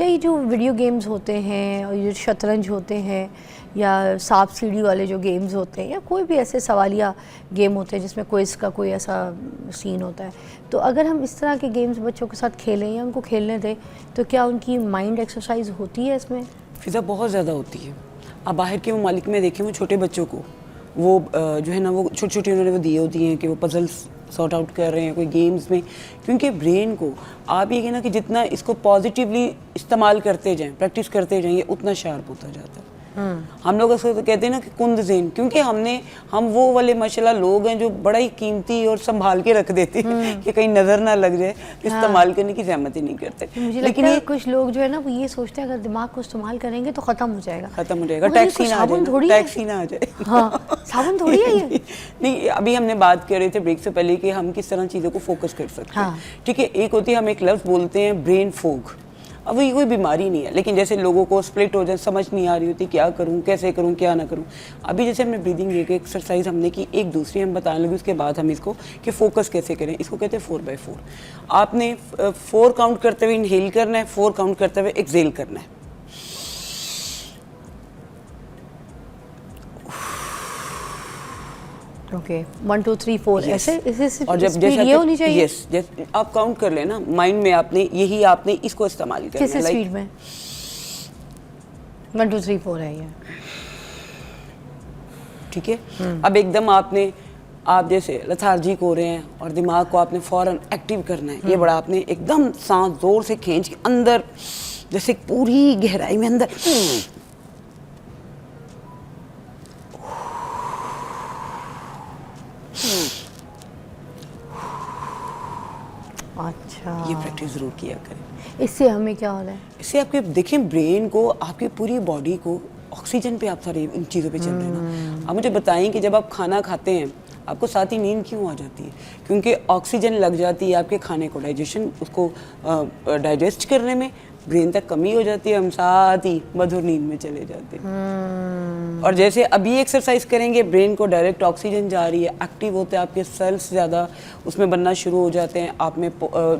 क्या ये जो वीडियो गेम्स होते हैं और ये शतरंज होते हैं या सांप सीढ़ी वाले जो गेम्स होते हैं या कोई भी ऐसे सवालिया गेम होते हैं जिसमें क्विज का कोई ऐसा सीन होता है, तो अगर हम इस तरह के गेम्स बच्चों के साथ खेलें या उनको खेलने दें तो क्या उनकी माइंड एक्सरसाइज होती है इसमें? फिज़ा बहुत ज़्यादा होती है। अब बाहर के ममालिक में देखें, वो छोटे बच्चों को वो जो है ना वो छोटी छोटी उन्होंने वो दिए होती हैं कि वो पजल्स सॉर्ट आउट कर रहे हैं कोई गेम्स में, क्योंकि ब्रेन को आप ये कहना कि जितना इसको पॉजिटिवली इस्तेमाल करते जाएं, प्रैक्टिस करते जाएं, ये उतना शार्प होता जाता है। हम लोग उसको तो कहते हैं ना कि कुंद ज़ेन, क्योंकि हम वो वाले माशाल्लाह लोग हैं जो बड़ा ही कीमती और संभाल के रख देते हैं कि कहीं नज़र ना लग जाए, इस्तेमाल करने की जहमत ही नहीं करते। लेकिन ये कुछ लोग जो है ना वो ये सोचते हैं अगर दिमाग को इस्तेमाल करेंगे तो ख़त्म हो जाएगा, टैक्स ही ना आ जाए। हाँ, साबुन थोड़ी है ये। नहीं, अभी हमने बात कर रहे थे ब्रेक से पहले कि हम किस तरह चीज़ों को फोकस कर सकते हैं। ठीक है, एक होती है हम एक लफ्ज़ बोलते हैं ब्रेन फोग। अब ये कोई बीमारी नहीं है, लेकिन जैसे लोगों को स्प्लिट हो जाए, समझ नहीं आ रही होती क्या करूं, कैसे करूं, क्या ना करूं। अभी जैसे हमने ब्रीदिंग एक एक्सरसाइज हमने की, एक दूसरी हम बताने लगे, उसके बाद हम इसको कि फोकस कैसे करें। इसको कहते हैं 4x4। आपने 4 काउंट करते हुए इनहेल करना है, 4 काउंट करते हुए एक्सहेल करना है। ओके 1 2 3 4 ऐसे और जब जैसे ये होनी चाहिए। यस, आप काउंट कर लेना माइंड में, आपने इसको इस्तेमाल करना है। किस स्पीड में? 1 2 3 4 है ये, ठीक है। अब एकदम आप जैसे लथार्जिक हो रहे हैं और दिमाग को आपने फौरन एक्टिव करना है, ये बड़ा आपने एकदम सांस जोर से खींच के अंदर, जैसे पूरी गहराई में अंदर अच्छा, ये प्रैक्टिस जरूर किया करें। इससे हमें क्या हो रहा है? इससे आपके देखें ब्रेन को, आपकी पूरी बॉडी को ऑक्सीजन पे आप सारी इन चीज़ों पे चल रहे हैं ना। आप मुझे बताएं कि जब आप खाना खाते हैं आपको साथ ही नींद क्यों आ जाती है? क्योंकि ऑक्सीजन लग जाती है आपके खाने को उसको डाइजेस्ट करने में, ब्रेन तक कमी हो जाती है, हम साथ ही मधुर नींद में चले जाते हैं। और जैसे अभी एक्सरसाइज करेंगे, ब्रेन को डायरेक्ट ऑक्सीजन जा रही है, एक्टिव होते हैं आपके सेल्स, ज़्यादा उसमें बनना शुरू हो जाते हैं। आप में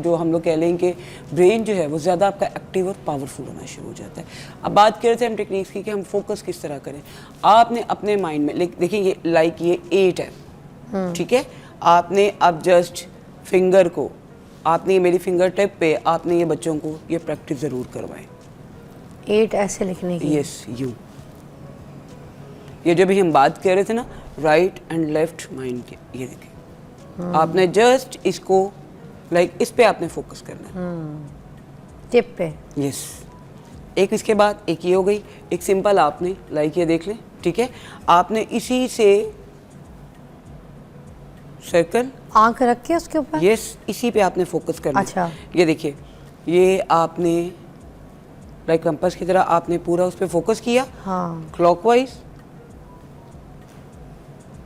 जो हम लोग कह लें कि ब्रेन जो है वो ज़्यादा आपका एक्टिव और पावरफुल होना शुरू हो जाता है। अब बात कर रहे थे हम टेक्निक्स की कि हम फोकस किस तरह करें। आपने अपने माइंड में देखिए, ये ये 8 है, ठीक है। आपने अब जस्ट फिंगर को, आपने मेरी फिंगर टिप पे आपने ये बच्चों को ये प्रैक्टिस जरूर करवाएं। 8 ऐसे लिखने की? Yes, you. ये जब भी हम बात कर रहे थे ना राइट एंड लेफ्ट माइंड के, ये देखिए आपने जस्ट इसको इस पे आपने फोकस करना है, टिप पे। यस। एक इसके बाद एक ये हो गई, एक सिंपल आपने ये देख लें, ठीक है। आपने इसी से सर्कल आंख रख के उसके ऊपर, यस, इसी पे आपने फोकस करना। अच्छा, ये देखिए, ये आपने कंपास की तरह आपने पूरा उस पे फोकस किया। हाँ, क्लॉकवाइज,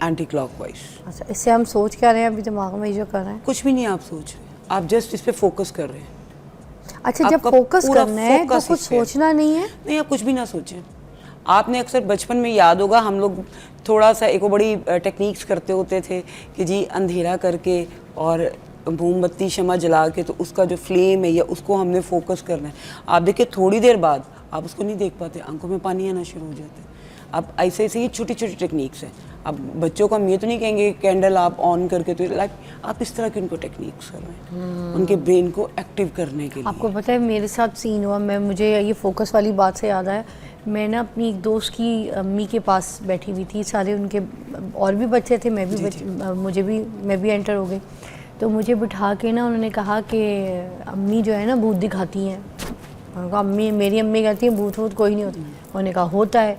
एंटी क्लॉकवाइज। अच्छा, इससे हम सोच क्या रहे हैं अभी दिमाग में जो कर रहे हैं? कुछ भी नहीं आप सोच रहे, आप जस्ट इस पे फोकस कर रहे हैं। अच्छा, जब फोकस करना है तो कुछ सोचना नहीं है? नहीं, आप कुछ भी ना सोचें। आपने अक्सर बचपन में याद होगा, हम लोग थोड़ा सा एक बड़ी टेक्निक्स करते होते थे कि जी अंधेरा करके और मोमबत्ती शमा जला के, तो उसका जो फ्लेम है या उसको हमने फोकस करना है। आप देखिए थोड़ी देर बाद आप उसको नहीं देख पाते, आंखों में पानी आना शुरू हो जाता है। अब ऐसे ही छोटी छोटी टेक्निक्स हैं। अब बच्चों को हम ये तो नहीं कहेंगे कैंडल आप ऑन करके, तो आप इस तरह की उनको टेक्निक्स कर रहे हैं उनके ब्रेन को एक्टिव करने के लिए। आपको पता है मेरे साथ सीन हुआ, मुझे ये फोकस वाली बात से याद आया। मैं ना अपनी एक दोस्त की अम्मी के पास बैठी हुई थी, सारे उनके और भी बच्चे थे, मैं भी एंटर हो गई। तो मुझे बिठा के ना उन्होंने कहा कि अम्मी जो है ना भूत दिखाती हैं। मैंने कहा अम्मी, मेरी अम्मी कहती है भूत कोई नहीं होता। उन्होंने कहा होता है।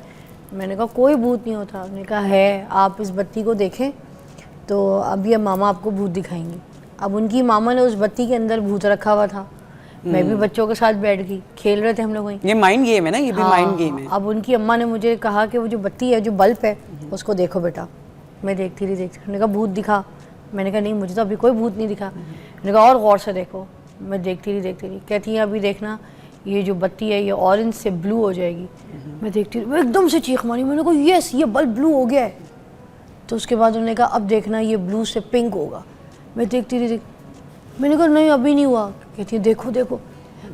मैंने कहा कोई भूत नहीं होता। उन्होंने कहा है, आप इस बत्ती को देखें तो अब ये मामा आपको भूत दिखाएंगी। अब उनकी मामा ने उस बत्ती के अंदर भूत रखा हुआ था। मैं भी बच्चों के साथ बैठ गई, खेल रहे थे हम लोग वहीं। ये माइंड गेम है ना, ये भी माइंड गेम है। अब उनकी अम्मा ने मुझे कहा कि वो जो बत्ती है, जो बल्ब है, उसको देखो बेटा। मैं देखती रही। मैंने कहा भूत दिखा। मैंने कहा नहीं, मुझे तो अभी कोई भूत नहीं दिखा। मैंने कहा और गौर से देखो। मैं देखती रही। कहती है अभी देखना, ये जो बत्ती है ये ऑरेंज से ब्लू हो जाएगी। मैं देखती रही, एकदम से चीख मारी। मैंने कहा यस, ये बल्ब ब्लू हो गया है। तो उसके बाद उन्होंने कहा अब देखना, ये ब्लू से पिंक होगा। मैं देखती रही। मैंने कहा नहीं अभी नहीं हुआ। कहती है देखो।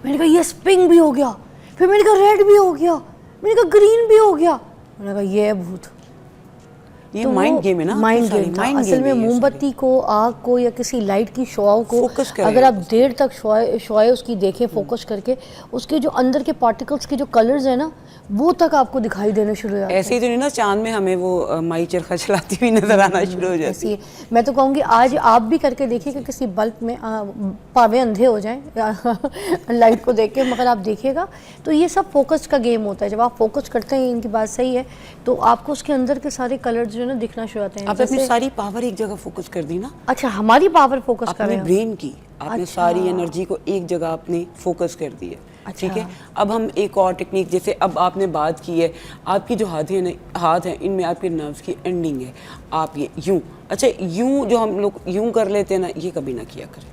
मैंने कहा यस, पिंक भी हो गया। फिर मैंने कहा रेड भी हो गया, मैंने कहा ग्रीन भी हो गया, मैंने कहा ये है भूत। ये तो माइंड गेम है ना, माइंड गेम था असल में। मोमबत्ती को, आग को या किसी लाइट की शुआओं को अगर आप देर तक शुआएं उसकी देखें फोकस करके, उसके जो अंदर के पार्टिकल्स के जो कलर्स है ना वो तक आपको दिखाई देने शुरू हो जाते हैं। ऐसे ही तो नहीं ना चांद में हमें वो माई चरखा चलाती हुई नजर आना शुरू हो जाती है। मैं तो कहूँगी आज आप भी करके देखिए कि किसी बल्ब में पावे अंधे हो जाएं लाइट को देख के, मगर आप देखिएगा तो ये सब फोकस का गेम होता है। जब आप फोकस करते हैं, इनकी बात सही है, तो आपको उसके अंदर के सारे कलर्स जो है ना दिखना शुरू होते हैं। आपने अपनी सारी पावर एक जगह फोकस कर दी ना। अच्छा, हमारी पावर फोकस कर रहे हैं, ब्रेन की आपने सारी एनर्जी को एक जगह आपने फोकस कर दी है। अच्छा। ठीक है, अब हम एक और टेक्निक, जैसे अब आपने बात की है, आपकी जो हाथ है इनमें आपके नर्व्स की एंडिंग है। आप ये यूं, अच्छा यूं जो हम लोग यूं कर लेते हैं ना, ये कभी ना किया करें।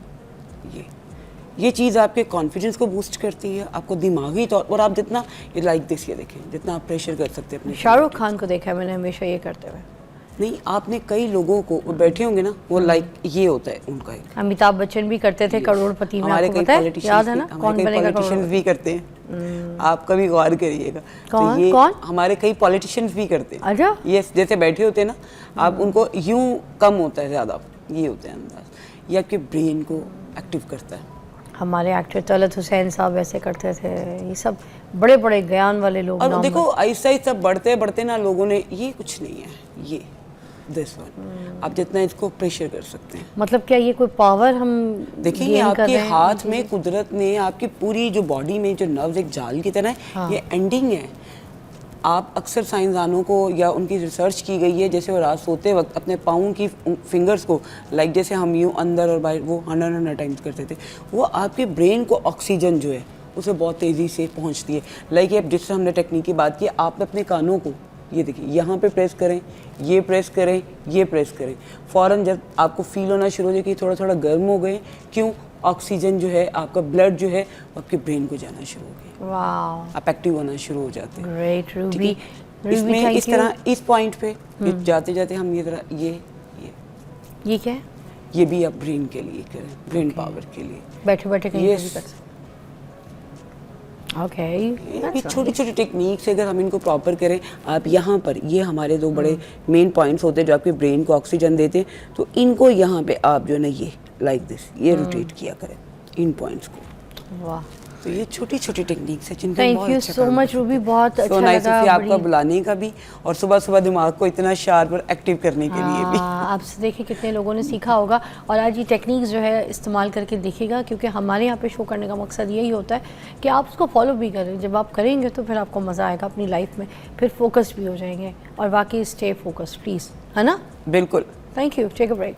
ये चीज़ आपके कॉन्फिडेंस को बूस्ट करती है, आपको दिमागी तौर और आप जितना ये लाइक दिस, ये देखें जितना आप प्रेशर कर सकते हैं अपने। शाहरुख खान को देखा है मैंने हमेशा ये करते हुए। नहीं, आपने कई लोगों को, वो बैठे होंगे ना, वो लाइक ये होता है उनका एक। अमिताभ बच्चन भी करते थे करोड़पति में, हमारे आपको कई पता है? पॉलिटिशियंस याद है ना, कौन बनेगा करोड़पति भी करते हैं। आप कभी गौर करिएगा। कौन? तो ये कौन? हमारे कई पॉलिटिशियंस भी करते हैं। अच्छा, ये जैसे बैठे होते हैं ना, आप उनको यूं कम होता है ज़्यादा, ये होता है अंदाज। ये आपके ब्रेन को एक्टिव करता है। हमारे एक्टर तलत हुसैन साहब ऐसे करते थे। ये सब बड़े बड़े ज्ञान वाले लोग। और देखो ऐसा ही सब बढ़ते बढ़ते ना लोगों ने, ये कुछ नहीं है, ये दिस वन आप जितना इसको प्रेशर कर सकते हैं। मतलब क्या ये कोई पावर हम देखिए, ये आपके हाथ में कुदरत ने आपकी पूरी जो बॉडी में जो नर्व्स एक जाल की तरह है। हाँ। ये एंडिंग है। आप अक्सर साइंसदानों को या उनकी रिसर्च की गई है, जैसे वो रात सोते वक्त अपने पाँव की फिंगर्स को लाइक जैसे हम यूँ अंदर और बाहर वो 100 टाइम्स करते थे, वो आपके ब्रेन को ऑक्सीजन जो है उसे बहुत तेज़ी से पहुंचती है। लाइक ये जिससे हमने टेक्निक की बात की, आप अपने कानों को ये देखिए यहाँ पे प्रेस करें, ये प्रेस करें, ये प्रेस करें, फ़ौरन जब आपको फील होना शुरू हो जाए कि थोड़ा थोड़ा गर्म हो गए, क्यों? ऑक्सीजन जो है, आपका ब्लड जो है आपके ब्रेन को जाना शुरू हो गया। वाह, आप एक्टिव होना शुरू हो जाते हैं। Great Ruby. इसमें इस तरह इस पॉइंट पे जाते जाते हम ये तरह ये क्या है? ये भी आप ब्रेन के लिए करें, ब्रेन पावर के लिए बैठे बैठे कहीं भी कर सकते। ये छोटी छोटी टेक्निक से अगर हम इनको प्रॉपर करें, आप यहाँ पर ये हमारे दो बड़े मेन पॉइंट्स होते हैं जो आपके ब्रेन को ऑक्सीजन देते हैं, तो इनको यहाँ पे आप जो है ना ये लाइक दिस ये रोटेट किया करें इन पॉइंट्स को। वाह, तो ये छोटी छोटी टेक्निक्स है जिनका thank you so much Ruby, बहुत अच्छा लगा आपका बुलाने का भी और सुबह सुबह दिमाग को इतना शार्प और एक्टिव करने के लिए भी। आपसे देखिए कितने लोगों ने सीखा होगा और आज ये टेक्निक्स जो है इस्तेमाल करके देखिएगा, क्योंकि हमारे यहाँ पे शो करने का मकसद यही होता है कि आप उसको फॉलो भी करें। जब आप करेंगे तो फिर आपको मज़ा आएगा अपनी लाइफ में, फिर फोकस भी हो जाएंगे और बाकी स्टे फोकस प्लीज़, है ना? बिल्कुल। Thank you, take a break.